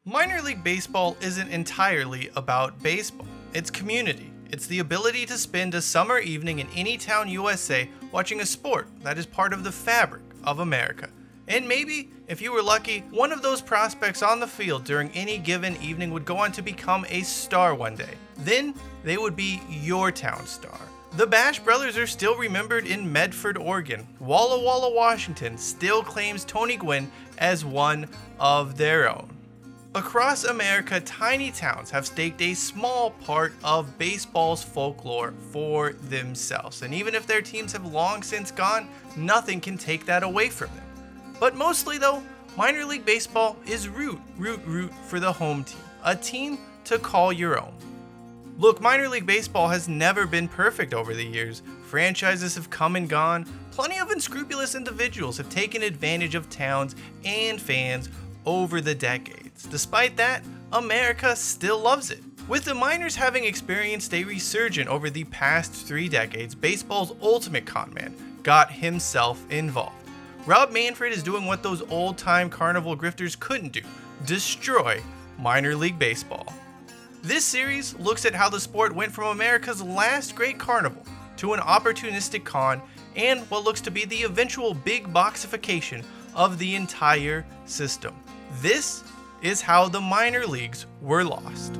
Minor League Baseball isn't entirely about baseball. It's community. It's the ability to spend a summer evening in any town USA watching a sport that is part of the fabric of America. And maybe, if you were lucky, one of those prospects on the field during any given evening would go on to become a star one day. Then, they would be your town star. The Bash Brothers are still remembered in Medford, Oregon. Walla Walla, Washington still claims Tony Gwynn as one of their own. Across America, tiny towns have staked a small part of baseball's folklore for themselves. And even if their teams have long since gone, nothing can take that away from them. But mostly though, minor league baseball is root for the home team. A team to call your own. Look, minor league baseball has never been perfect over the years. Franchises have come and gone. Plenty of unscrupulous individuals have taken advantage of towns and fans over the decades. Despite that, America still loves it. With the minors having experienced a resurgence over the past 3 decades, baseball's ultimate conman got himself involved. Rob Manfred is doing what those old-time carnival grifters couldn't do: destroy minor league baseball. This series looks at how the sport went from America's last great carnival to an opportunistic con and what looks to be the eventual big boxification of the entire system. This is how the minor leagues were lost.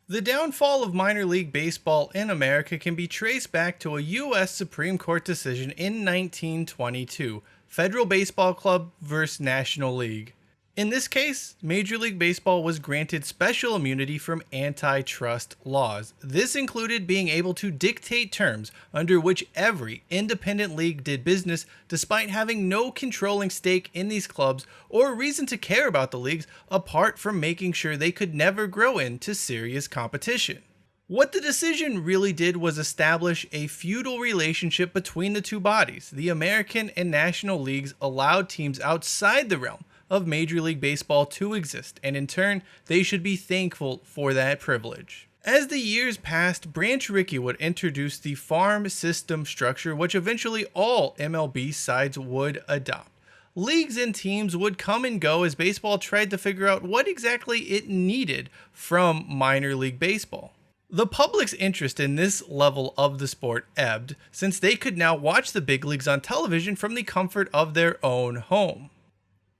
The downfall of minor league baseball in America can be traced back to a U.S. Supreme Court decision in 1922, Federal Baseball Club vs. National League. In this case, Major League Baseball was granted special immunity from antitrust laws. This included being able to dictate terms under which every independent league did business, despite having no controlling stake in these clubs or reason to care about the leagues apart from making sure they could never grow into serious competition. What the decision really did was establish a feudal relationship between the two bodies. The American and National Leagues allowed teams outside the realm of Major League Baseball to exist, and in turn, they should be thankful for that privilege. As the years passed, Branch Rickey would introduce the farm system structure, which eventually all MLB sides would adopt. Leagues and teams would come and go as baseball tried to figure out what exactly it needed from minor league baseball. The public's interest in this level of the sport ebbed, since they could now watch the big leagues on television from the comfort of their own home.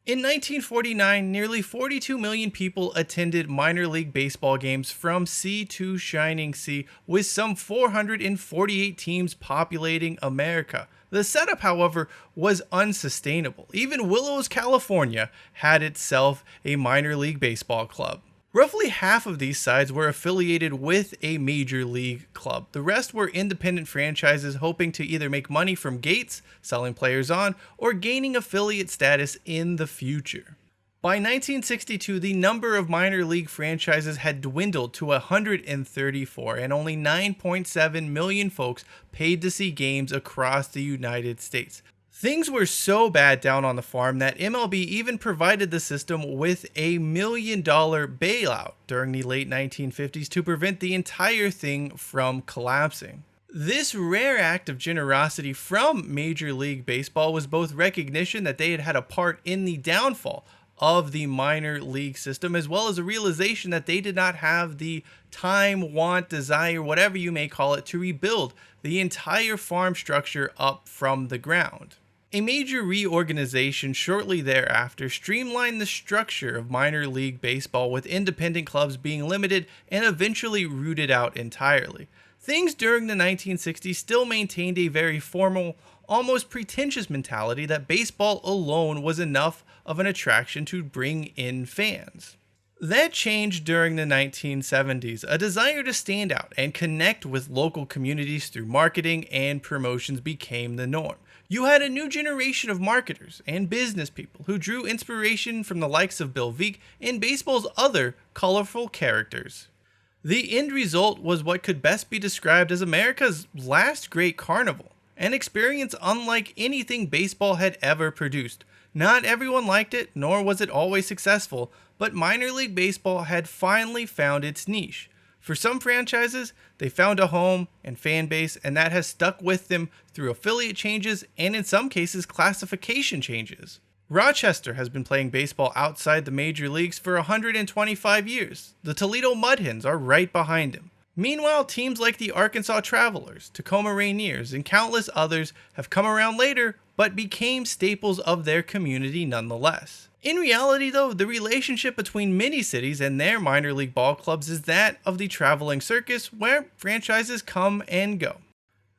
In 1949, nearly 42 million people attended minor league baseball games from sea to shining sea, with some 448 teams populating America. The setup, however, was unsustainable. Even Willows, California had itself a minor league baseball club. Roughly half of these sides were affiliated with a major league club. The rest were independent franchises hoping to either make money from gates, selling players on, or gaining affiliate status in the future. By 1962, the number of minor league franchises had dwindled to 134, and only 9.7 million folks paid to see games across the United States. Things were so bad down on the farm that MLB even provided the system with a $1 million bailout during the late 1950s to prevent the entire thing from collapsing. This rare act of generosity from Major League Baseball was both recognition that they had had a part in the downfall of the minor league system, as well as a realization that they did not have the time, want, desire, whatever you may call it, to rebuild the entire farm structure up from the ground. A major reorganization shortly thereafter streamlined the structure of minor league baseball, with independent clubs being limited and eventually rooted out entirely. Things during the 1960s still maintained a very formal, almost pretentious mentality that baseball alone was enough of an attraction to bring in fans. That changed during the 1970s. A desire to stand out and connect with local communities through marketing and promotions became the norm. You had a new generation of marketers and business people who drew inspiration from the likes of Bill Veeck and baseball's other colorful characters. The end result was what could best be described as America's last great carnival, an experience unlike anything baseball had ever produced. Not everyone liked it, nor was it always successful, but minor league baseball had finally found its niche. For some franchises, they found a home and fan base, and that has stuck with them through affiliate changes and in some cases classification changes. Rochester has been playing baseball outside the major leagues for 125 years. The Toledo Mud Hens are right behind him. Meanwhile, teams like the Arkansas Travelers, Tacoma Rainiers, and countless others have come around later, but became staples of their community nonetheless. In reality though, the relationship between many cities and their minor league ball clubs is that of the traveling circus where franchises come and go.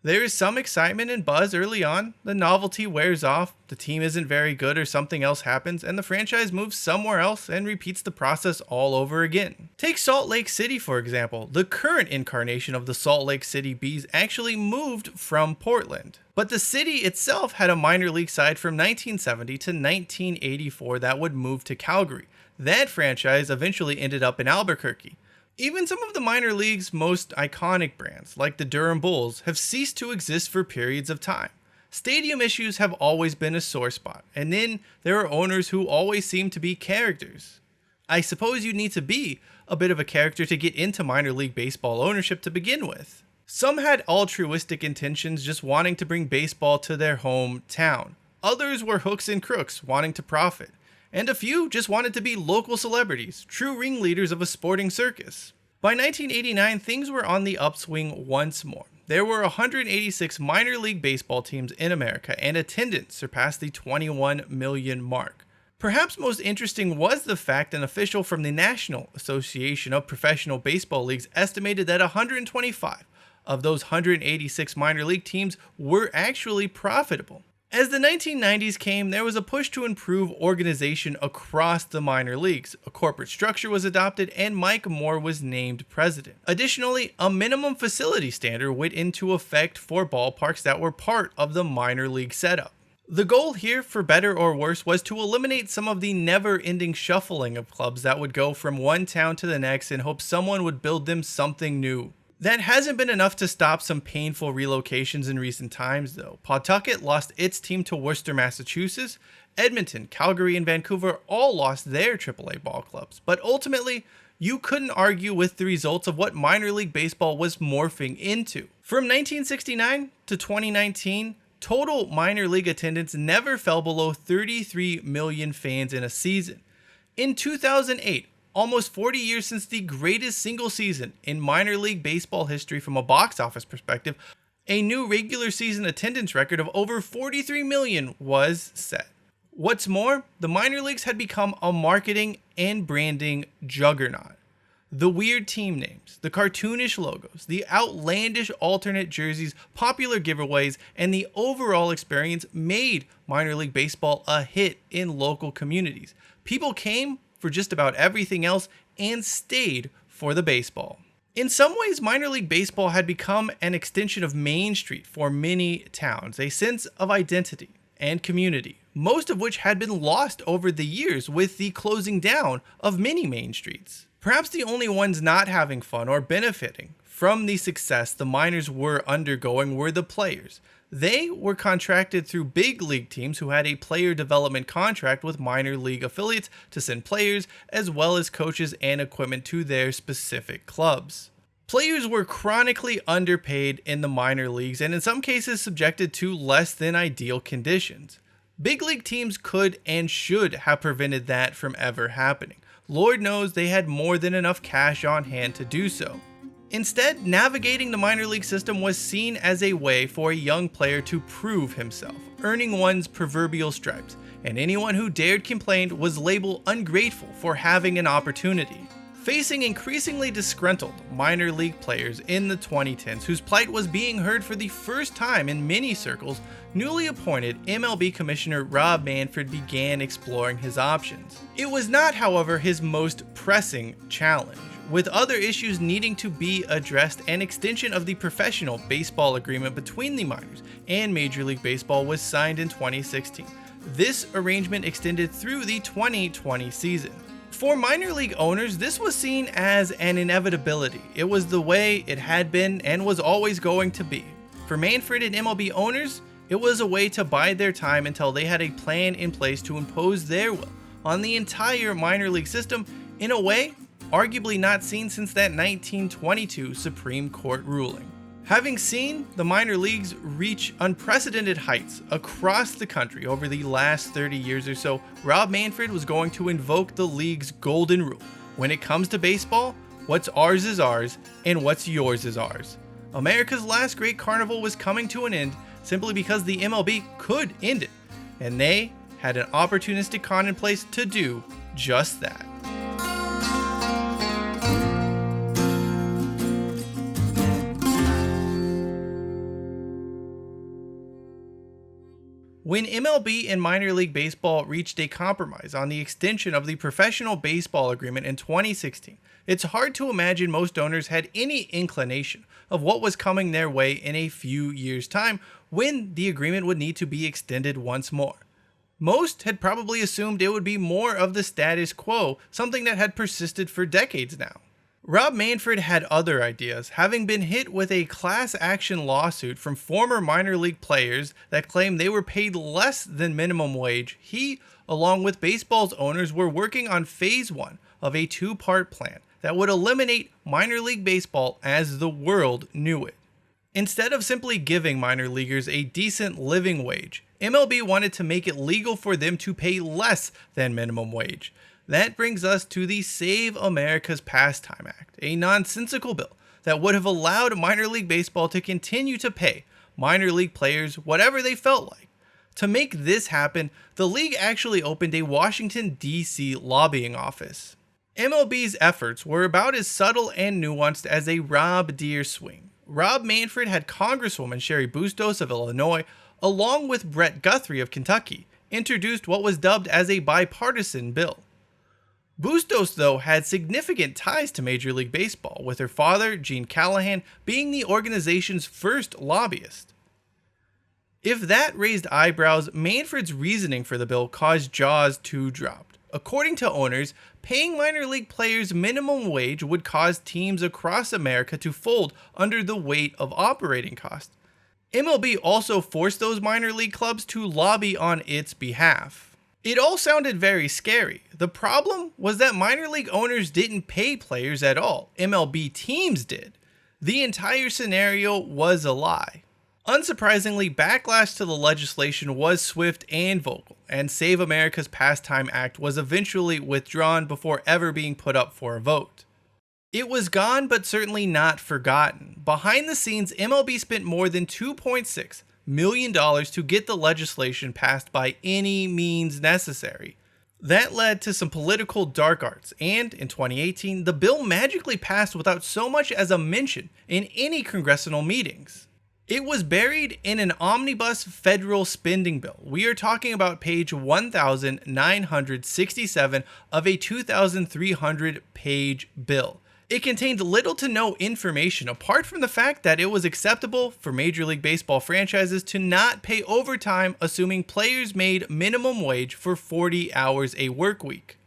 There is some excitement and buzz early on, the novelty wears off, the team isn't very good or something else happens, and the franchise moves somewhere else and repeats the process all over again. Take Salt Lake City for example. The current incarnation of the Salt Lake City Bees actually moved from Portland. But the city itself had a minor league side from 1970 to 1984 that would move to Calgary. That franchise eventually ended up in Albuquerque. Even some of the minor league's most iconic brands, like the Durham Bulls, have ceased to exist for periods of time. Stadium issues have always been a sore spot, and then there are owners who always seem to be characters. I suppose you need to be a bit of a character to get into minor league baseball ownership to begin with. Some had altruistic intentions, just wanting to bring baseball to their hometown. Others were hooks and crooks, wanting to profit. And a few just wanted to be local celebrities, true ringleaders of a sporting circus. By 1989, things were on the upswing once more. There were 186 minor league baseball teams in America, and attendance surpassed the 21 million mark. Perhaps most interesting was the fact an official from the National Association of Professional Baseball Leagues estimated that 125 of those 186 minor league teams were actually profitable. As the 1990s came, there was a push to improve organization across the minor leagues. A corporate structure was adopted and Mike Moore was named president. Additionally, a minimum facility standard went into effect for ballparks that were part of the minor league setup. The goal here, for better or worse, was to eliminate some of the never-ending shuffling of clubs that would go from one town to the next and hope someone would build them something new. That hasn't been enough to stop some painful relocations in recent times though. Pawtucket lost its team to Worcester, Massachusetts. Edmonton, Calgary, and Vancouver all lost their AAA ball clubs. But ultimately, you couldn't argue with the results of what minor league baseball was morphing into. From 1969 to 2019, total minor league attendance never fell below 33 million fans in a season. In 2008, almost 40 years since the greatest single season in minor league baseball history from a box office perspective, a new regular season attendance record of over 43 million was set. What's more, the minor leagues had become a marketing and branding juggernaut. The weird team names, the cartoonish logos, the outlandish alternate jerseys, popular giveaways, and the overall experience made minor league baseball a hit in local communities. People came for just about everything else and stayed for the baseball. In some ways, minor league baseball had become an extension of Main Street for many towns, a sense of identity and community, most of which had been lost over the years with the closing down of many main streets. Perhaps the only ones not having fun or benefiting from the success the minors were undergoing were the players. They were contracted through big league teams who had a player development contract with minor league affiliates to send players as well as coaches and equipment to their specific clubs. Players were chronically underpaid in the minor leagues and in some cases subjected to less than ideal conditions. Big league teams could and should have prevented that from ever happening. Lord knows they had more than enough cash on hand to do so. Instead, navigating the minor league system was seen as a way for a young player to prove himself, earning one's proverbial stripes, and anyone who dared complain was labeled ungrateful for having an opportunity. Facing increasingly disgruntled minor league players in the 2010s whose plight was being heard for the first time in many circles, newly appointed MLB Commissioner Rob Manfred began exploring his options. It was not, however, his most pressing challenge. With other issues needing to be addressed, an extension of the professional baseball agreement between the minors and Major League Baseball was signed in 2016. This arrangement extended through the 2020 season. For minor league owners, this was seen as an inevitability. It was the way it had been and was always going to be. For Manfred and MLB owners, it was a way to bide their time until they had a plan in place to impose their will on the entire minor league system in a way arguably not seen since that 1922 Supreme Court ruling. Having seen the minor leagues reach unprecedented heights across the country over the last 30 years or so, Rob Manfred was going to invoke the league's golden rule. When it comes to baseball, what's ours is ours, and what's yours is ours. America's last great carnival was coming to an end simply because the MLB could end it, and they had an opportunistic con in place to do just that. When MLB and minor league baseball reached a compromise on the extension of the professional baseball agreement in 2016, it's hard to imagine most owners had any inclination of what was coming their way in a few years' time when the agreement would need to be extended once more. Most had probably assumed it would be more of the status quo, something that had persisted for decades now. Rob Manfred had other ideas, having been hit with a class action lawsuit from former minor league players that claimed they were paid less than minimum wage. He, along with baseball's owners, were working on phase 1 of a 2-part plan that would eliminate minor league baseball as the world knew it. Instead of simply giving minor leaguers a decent living wage, MLB wanted to make it legal for them to pay less than minimum wage. That brings us to the Save America's Pastime Act, a nonsensical bill that would have allowed minor league baseball to continue to pay minor league players whatever they felt like. To make this happen, the league actually opened a Washington, D.C. lobbying office. MLB's efforts were about as subtle and nuanced as a Rob Deere swing. Rob Manfred had Congresswoman Sherry Bustos of Illinois, along with Brett Guthrie of Kentucky, introduced what was dubbed as a bipartisan bill. Bustos, though, had significant ties to Major League Baseball, with her father, Gene Callahan, being the organization's first lobbyist. If that raised eyebrows, Manfred's reasoning for the bill caused jaws to drop. According to owners, paying minor league players minimum wage would cause teams across America to fold under the weight of operating costs. MLB also forced those minor league clubs to lobby on its behalf. It all sounded very scary. The problem was that minor league owners didn't pay players at all. MLB teams did. The entire scenario was a lie. Unsurprisingly, backlash to the legislation was swift and vocal, and Save America's Pastime Act was eventually withdrawn before ever being put up for a vote. It was gone, but certainly not forgotten. Behind the scenes, MLB spent more than $2.6 million to get the legislation passed by any means necessary. That led to some political dark arts, and in 2018, the bill magically passed without so much as a mention in any congressional meetings. It was buried in an omnibus federal spending bill. We are talking about page 1967 of a 2,300-page bill. It contained little to no information apart from the fact that it was acceptable for Major League Baseball franchises to not pay overtime, assuming players made minimum wage for 40 hours a work week.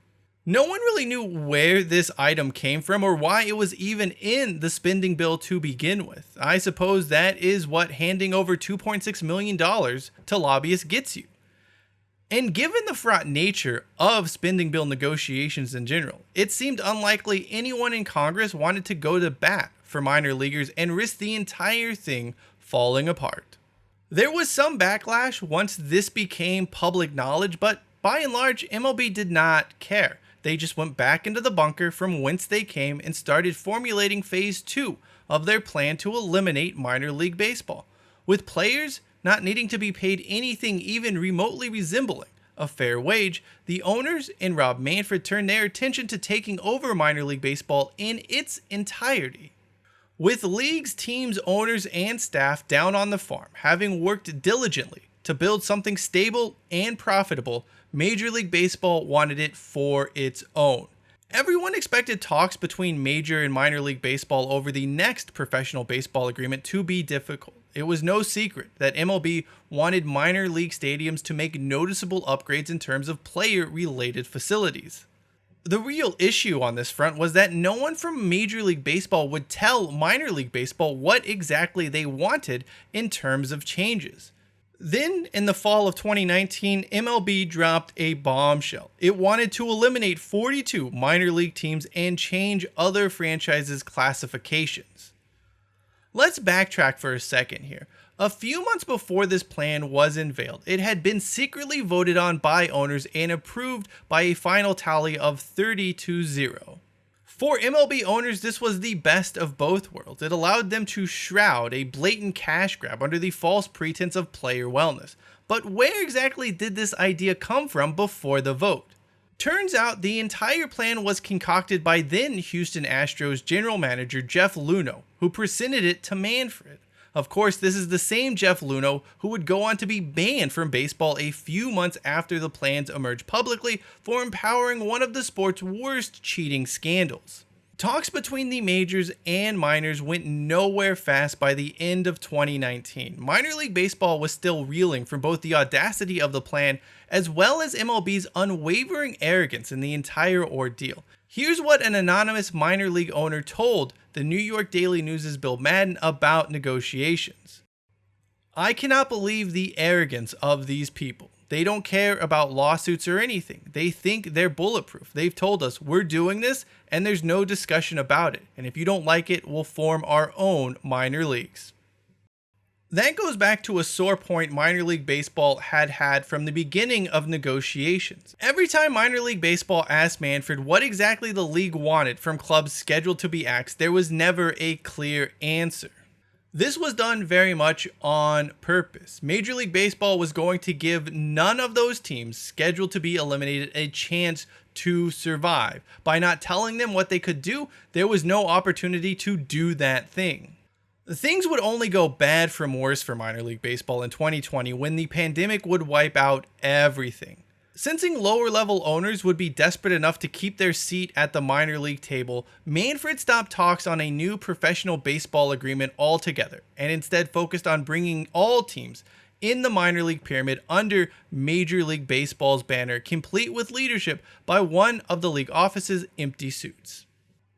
No one really knew where this item came from or why it was even in the spending bill to begin with. I suppose that is what handing over $2.6 million to lobbyists gets you. And given the fraught nature of spending bill negotiations in general, it seemed unlikely anyone in Congress wanted to go to bat for minor leaguers and risk the entire thing falling apart. There was some backlash once this became public knowledge, but by and large, MLB did not care. They just went back into the bunker from whence they came and started formulating phase 2 of their plan to eliminate minor league baseball, with players not needing to be paid anything even remotely resembling a fair wage. The owners and Rob Manfred turned their attention to taking over minor league baseball in its entirety. With leagues, teams, owners, and staff down on the farm, having worked diligently to build something stable and profitable, Major League Baseball wanted it for its own. Everyone expected talks between Major and Minor League Baseball over the next professional baseball agreement to be difficult. It was no secret that MLB wanted minor league stadiums to make noticeable upgrades in terms of player-related facilities. The real issue on this front was that no one from Major League Baseball would tell Minor League Baseball what exactly they wanted in terms of changes. Then, in the fall of 2019, MLB dropped a bombshell. It wanted to eliminate 42 minor league teams and change other franchises' classifications. Let's backtrack for a second here. A few months before this plan was unveiled, it had been secretly voted on by owners and approved by a final tally of 30-0. For MLB owners, this was the best of both worlds. It allowed them to shroud a blatant cash grab under the false pretense of player wellness. But where exactly did this idea come from before the vote? Turns out the entire plan was concocted by then Houston Astros general manager Jeff Luhnow, who presented it to Manfred. Of course, this is the same Jeff Luhnow who would go on to be banned from baseball a few months after the plans emerged publicly for empowering one of the sport's worst cheating scandals. Talks between the majors and minors went nowhere fast by the end of 2019. Minor League Baseball was still reeling from both the audacity of the plan as well as MLB's unwavering arrogance in the entire ordeal. Here's what an anonymous minor league owner told the New York Daily News' Bill Madden about negotiations. "I cannot believe the arrogance of these people. They don't care about lawsuits or anything. They think they're bulletproof. They've told us we're doing this and there's no discussion about it. And if you don't like it, we'll form our own minor leagues." That goes back to a sore point minor league baseball had from the beginning of negotiations. Every time minor league baseball asked Manfred what exactly the league wanted from clubs scheduled to be axed, there was never a clear answer. This was done very much on purpose. Major League Baseball was going to give none of those teams scheduled to be eliminated a chance to survive. By not telling them what they could do, there was no opportunity to do that thing. Things would only go bad from worse for minor league baseball in 2020 when the pandemic would wipe out everything. Sensing lower level owners would be desperate enough to keep their seat at the minor league table, Manfred stopped talks on a new professional baseball agreement altogether and instead focused on bringing all teams in the minor league pyramid under Major League Baseball's banner, complete with leadership by one of the league office's empty suits.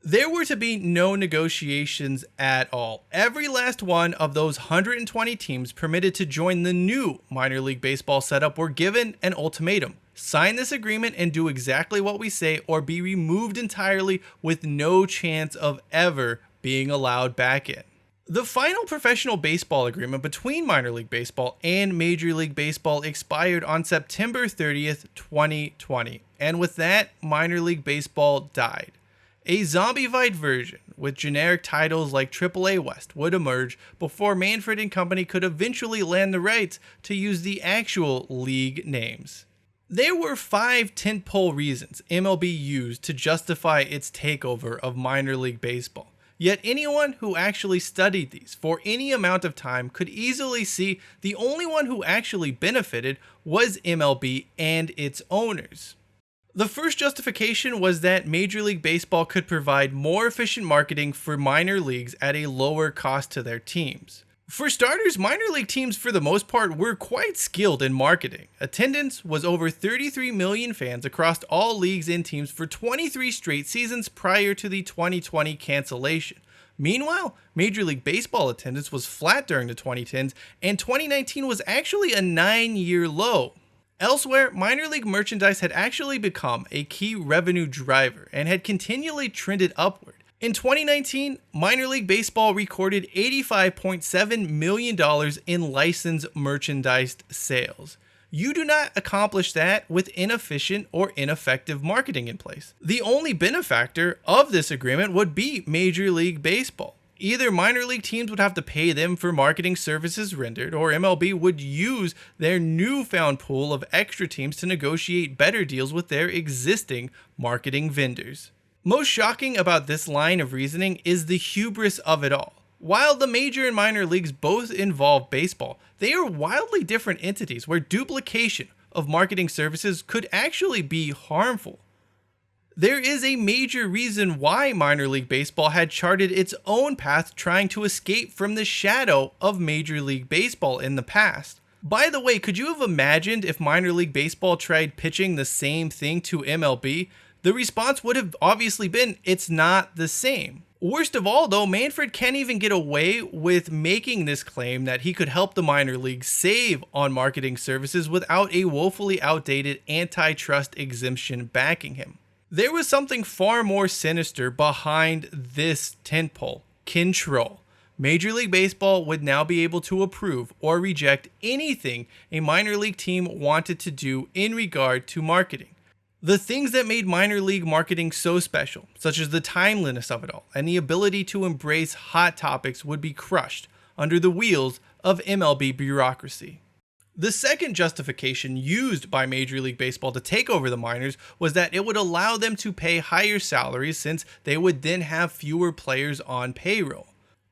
There were to be no negotiations at all. Every last one of those 120 teams permitted to join the new minor league baseball setup were given an ultimatum. Sign this agreement and do exactly what we say or be removed entirely with no chance of ever being allowed back in. The final professional baseball agreement between minor league baseball and Major League Baseball expired on September 30th, 2020. And with that, minor league baseball died. A zombified version with generic titles like AAA West would emerge before Manfred and company could eventually land the rights to use the actual league names. There were 5 tentpole reasons MLB used to justify its takeover of minor league baseball. Yet anyone who actually studied these for any amount of time could easily see the only one who actually benefited was MLB and its owners. The first justification was that Major League Baseball could provide more efficient marketing for minor leagues at a lower cost to their teams. For starters, minor league teams for the most part were quite skilled in marketing. Attendance was over 33 million fans across all leagues and teams for 23 straight seasons prior to the 2020 cancellation. Meanwhile, Major League Baseball attendance was flat during the 2010s, and 2019 was actually a 9-year low. Elsewhere, minor league merchandise had actually become a key revenue driver and had continually trended upward. In 2019, minor league baseball recorded $85.7 million in licensed merchandise sales. You do not accomplish that with inefficient or ineffective marketing in place. The only benefactor of this agreement would be Major League Baseball. Either minor league teams would have to pay them for marketing services rendered, or MLB would use their newfound pool of extra teams to negotiate better deals with their existing marketing vendors. Most shocking about this line of reasoning is the hubris of it all. While the major and minor leagues both involve baseball, they are wildly different entities where duplication of marketing services could actually be harmful. There is a major reason why minor league baseball had charted its own path trying to escape from the shadow of Major League Baseball in the past. By the way, could you have imagined if minor league baseball tried pitching the same thing to MLB? The response would have obviously been, it's not the same. Worst of all, though, Manfred can't even get away with making this claim that he could help the minor leagues save on marketing services without a woefully outdated antitrust exemption backing him. There was something far more sinister behind this tentpole: control. Major League Baseball would now be able to approve or reject anything a minor league team wanted to do in regard to marketing. The things that made minor league marketing so special, such as the timeliness of it all and the ability to embrace hot topics, would be crushed under the wheels of MLB bureaucracy. The second justification used by Major League Baseball to take over the minors was that it would allow them to pay higher salaries, since they would then have fewer players on payroll.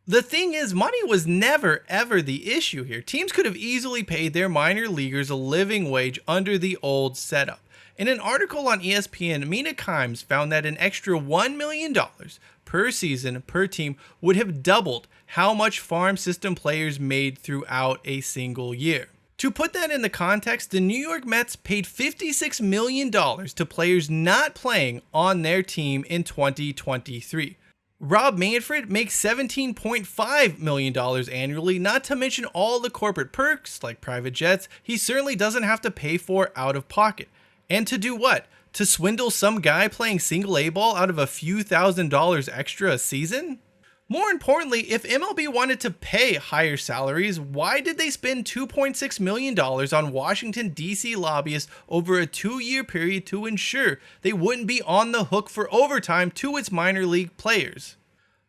The thing is, money was never ever the issue here. Teams could have easily paid their minor leaguers a living wage under the old setup. In an article on ESPN, Mina Kimes found that an extra $1 million per season per team would have doubled how much farm system players made throughout a single year. To put that in the context, the New York Mets paid $56 million to players not playing on their team in 2023. Rob Manfred makes $17.5 million annually, not to mention all the corporate perks like private jets he certainly doesn't have to pay for out of pocket. And to do what? To swindle some guy playing single A ball out of a few $1,000s extra a season? More importantly, if MLB wanted to pay higher salaries, why did they spend $2.6 million on Washington, D.C. lobbyists over a 2-year period to ensure they wouldn't be on the hook for overtime to its minor league players?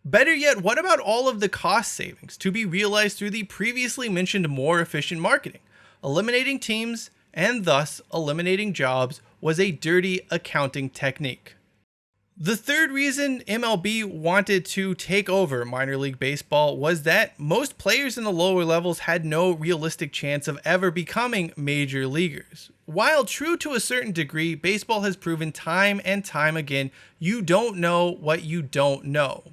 Better yet, what about all of the cost savings to be realized through the previously mentioned more efficient marketing? Eliminating teams, and thus eliminating jobs, was a dirty accounting technique. The third reason MLB wanted to take over minor league baseball was that most players in the lower levels had no realistic chance of ever becoming major leaguers. While true to a certain degree, baseball has proven time and time again, you don't know what you don't know.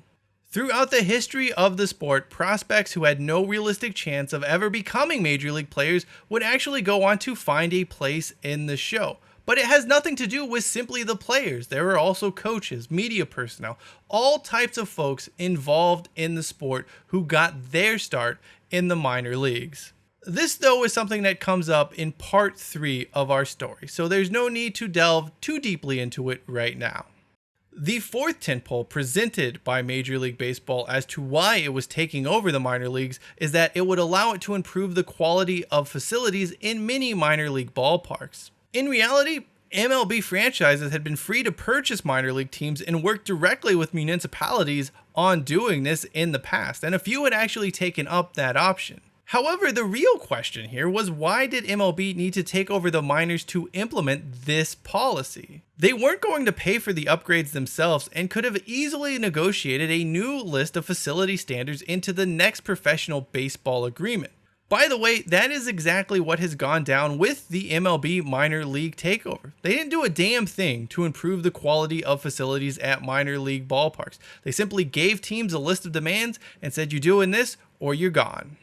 Throughout the history of the sport, prospects who had no realistic chance of ever becoming major league players would actually go on to find a place in the show. But it has nothing to do with simply the players. There are also coaches, media personnel, all types of folks involved in the sport who got their start in the minor leagues. This, though, is something that comes up in part 3 of our story, so there's no need to delve too deeply into it right now. The fourth tentpole presented by Major League Baseball as to why it was taking over the minor leagues is that it would allow it to improve the quality of facilities in many minor league ballparks. In reality, MLB franchises had been free to purchase minor league teams and work directly with municipalities on doing this in the past, and a few had actually taken up that option. However, the real question here was, why did MLB need to take over the minors to implement this policy? They weren't going to pay for the upgrades themselves and could have easily negotiated a new list of facility standards into the next professional baseball agreement. By the way, that is exactly what has gone down with the MLB minor league takeover. They didn't do a damn thing to improve the quality of facilities at minor league ballparks. They simply gave teams a list of demands and said, you're doing this or you're gone.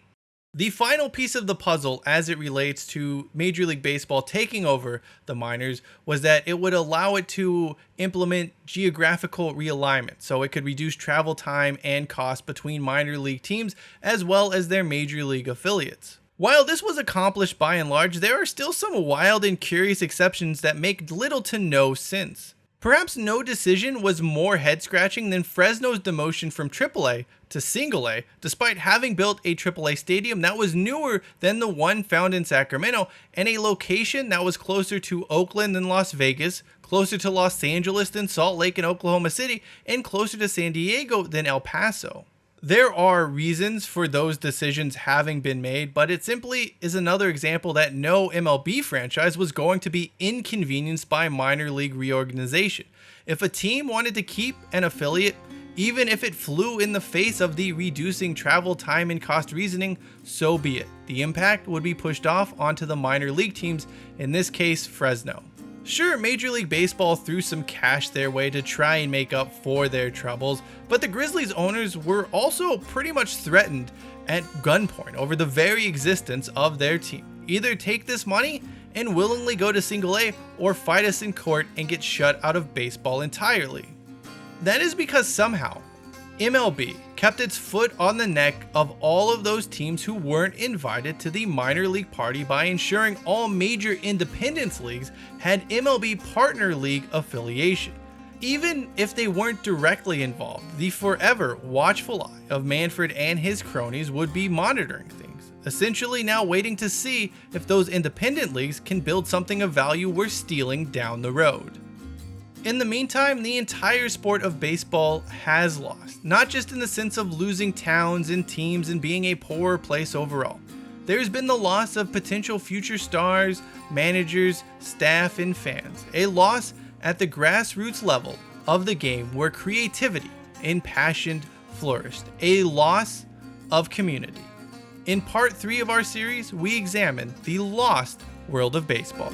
The final piece of the puzzle as it relates to Major League Baseball taking over the minors was that it would allow it to implement geographical realignment, so it could reduce travel time and cost between minor league teams as well as their major league affiliates. While this was accomplished by and large, there are still some wild and curious exceptions that make little to no sense. Perhaps no decision was more head-scratching than Fresno's demotion from AAA to Single A, despite having built a AAA stadium that was newer than the one found in Sacramento, and a location that was closer to Oakland than Las Vegas, closer to Los Angeles than Salt Lake and Oklahoma City, and closer to San Diego than El Paso. There are reasons for those decisions having been made, but it simply is another example that no MLB franchise was going to be inconvenienced by minor league reorganization. If a team wanted to keep an affiliate, even if it flew in the face of the reducing travel time and cost reasoning, so be it. The impact would be pushed off onto the minor league teams, in this case Fresno. Sure, Major League Baseball threw some cash their way to try and make up for their troubles, but the Grizzlies owners were also pretty much threatened at gunpoint over the very existence of their team. Either take this money and willingly go to Single A, or fight us in court and get shut out of baseball entirely. That is because somehow, MLB kept its foot on the neck of all of those teams who weren't invited to the minor league party by ensuring all major independence leagues had MLB partner league affiliation. Even if they weren't directly involved, the forever watchful eye of Manfred and his cronies would be monitoring things, essentially now waiting to see if those independent leagues can build something of value worth stealing down the road. In the meantime, the entire sport of baseball has lost, not just in the sense of losing towns and teams and being a poorer place overall. There's been the loss of potential future stars, managers, staff, and fans. A loss at the grassroots level of the game where creativity and passion flourished. A loss of community. In part 3 of our series, we examine the lost world of baseball.